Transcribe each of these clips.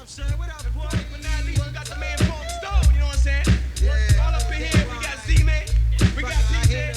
son? What up, boy? But now at least we got the man Funk Stone, you know what I'm saying? Yeah. All up in here, we got Z-Man, we got DJ.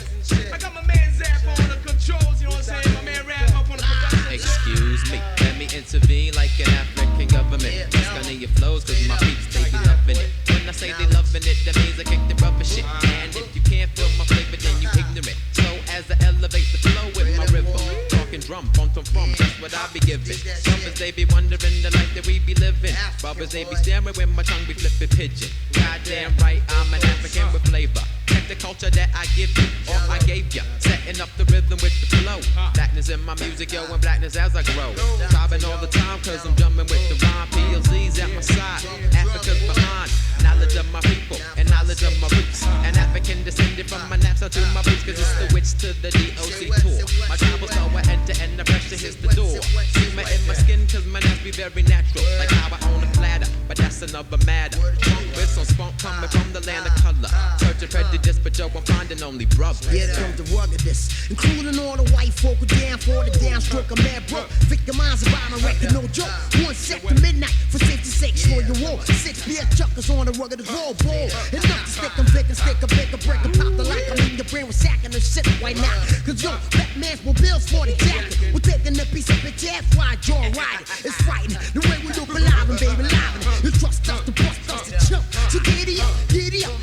I got my man Zap on the controls, you know what I'm saying? My man Rap up on the production. Excuse me, let me intervene like an African government. Stunning your flows, cause my peeps, they be loving it. When I say they loving it, that means I kick the rubber shit. And if you can't feel my flavor, then you ignorant. So as I elevate the flow with my rhythm, talking drum, fum, that's what I be giving. Brothers, they be wondering the life that we be living. Brothers, they be staring when my tongue be flipping pigeon. Goddamn right, I'm an African with flavor. Check the culture that I give you, or I gave ya. Setting up the rhythm with the flow. Blackness in my music, yo, and blackness as I grow. Sobbing all the time, cause I'm jumping with the rhyme. PLZ's at my side, Africa's behind. Knowledge of my people, and knowledge of my roots. An African descended from my naps to my roots, cause it's the witch to the DOC tour. My travels so I enter and the pressure hits the door. Humor in my skin, cause my naps be very natural. Like how I own a platter, but that's another matter. Funk with some spunk coming from the land of color. Searching prejudice, but yo, I'm finding only brothers. Yeah, comes the ruggedness, including all the white folk who down for the downstroke of mad broke. Victimized by my record, no joke. 1 sec to midnight, for safety's sake, slow your roll. 6 beer chuckers on the rugged roll ball. Enough to stick 'em, stick 'em, break 'em, pop the like 'em in your brain with sacking the shit right now. Cause yo, Batman's will bills for the jacket. We're taking a piece of bitch ass fried jaw riding. It's frightening, the way we look alive and baby livin'. You trust us to bust us to chump. So giddy up,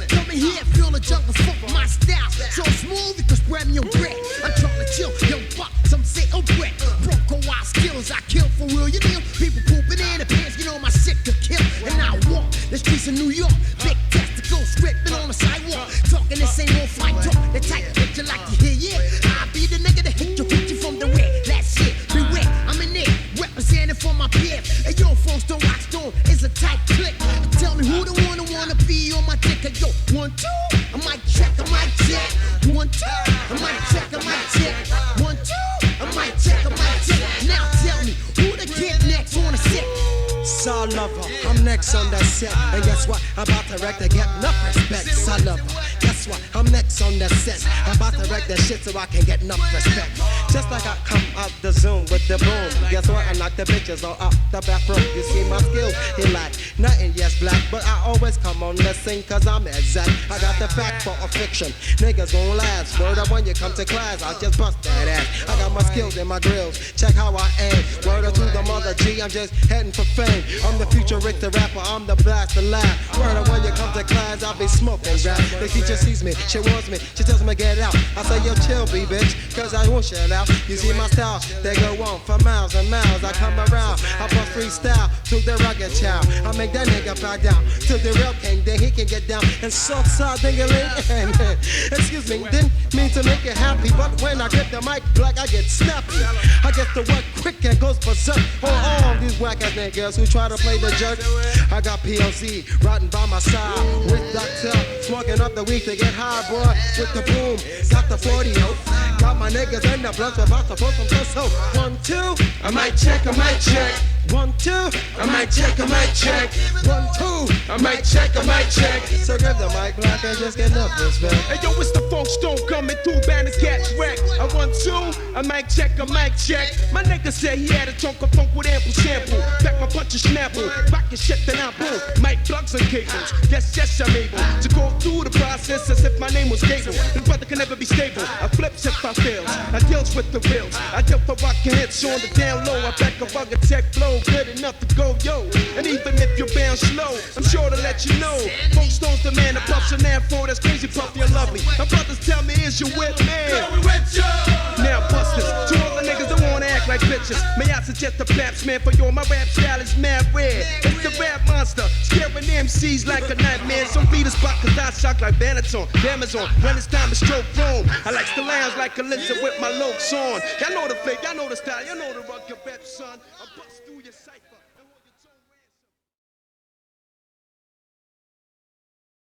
come in here, feel the jungle fuck with my style. So smooth, you can spread me on bread. I'm trying to chill, young buck, some say oh bread. Bronco wild skills, I kill for real, you know. People pooping in the pants, you know my shit could kill. And I walk the streets of New York, big testicles, stripping on the sidewalk. Talking this ain't no fight talk, the type that you like to hear, yeah. I be the nigga that hit you from the rear. That's it, beware, I'm in there, representing for my peers. Hey yo, folks, don't rock stone, it's a tight click. Tell me who the one who wanna be on my dick. Yo, 1, 2, I might check, I might check. 1, 2, I might check, I might check. 1, 2, I might check, I might check. Now tell me, who the kid next on the set? Saw Lover, I'm next on that set. And guess what? I'm about to wreck to get enough respect. Saw Lover, guess what? I'm next on that set. I'm about to wreck that shit so I can get enough respect. Just like I come out the Zoom with the boom. Guess what? I knock the bitches all up the bathroom. You see my skills, he like nothing, yes, black. But I always come on the scene cause I'm exact. I got the fact for a fiction. Niggas gon' last. Word up when you come to class, I'll just bust that ass. I got my skills in my grills. Check how I aim. Word up to the mother G, I'm just heading for fame. I'm the futuristic rapper, I'm the blast to laugh. Word up when you come to class, I'll be smoking rap. The teacher sees me, she wants me, she tells me get out. I say yo chill be bitch, cause I won't shut out. You see my style, they go on for miles and miles. I come around, I bust freestyle to the rugged child. I make that nigga bow down to the real king, then he can get down and soft side ding-a-ling. Excuse me, didn't mean to make it happy, but when I get the mic black, I get snappy. I get the work quick and goes berserk. Oh, all these whack ass niggas who try to play the jerk. I got PLZ riding by my side with Dr. Smoking up the weed to get high, boy. With the boom, got the 40 got my niggas in the blunts about to post them so 1, 2, I might check, I might check. 1, 2, I might check, I might check. 1, 2, I might check, I might check. So grab the mic black and just get enough respect. Hey yo, it's the Funk Stone coming through, bound to catch wreck. I 1, 2, I might check, I might check. My nigga said he had a chunk of funk with ample sample. Back my punch and snapple, rock your shit then I boom. Mic plugs and cables, yes, I'm able to go through the process as if my name was Gable. The brother can never be stable, I flips if I fails. I deals with the reals, I dealt for rockin' hits on the down low. I back a rugged tech flow, good enough to go yo. And even if you're bound slow, I'm sure to let you know. Funk Stone's the man that puffs an afro, that's crazy puffy and lovely. My brothers tell me, is you with me? Yeah, we with you. Now busters, to all the niggas that wanna act like bitches, may I suggest a Paps man for you? My rap style is mad rare. It's the rap monster, scaring MCs like a nightmare. Some beat a spot cause I shock like Benetton, Amazon. When it's time to stroke Rome, I like to lounge like a lizard with my lokes on. Y'all know the fake, y'all know the style, y'all know the rugged rap, son. I bust through your sight.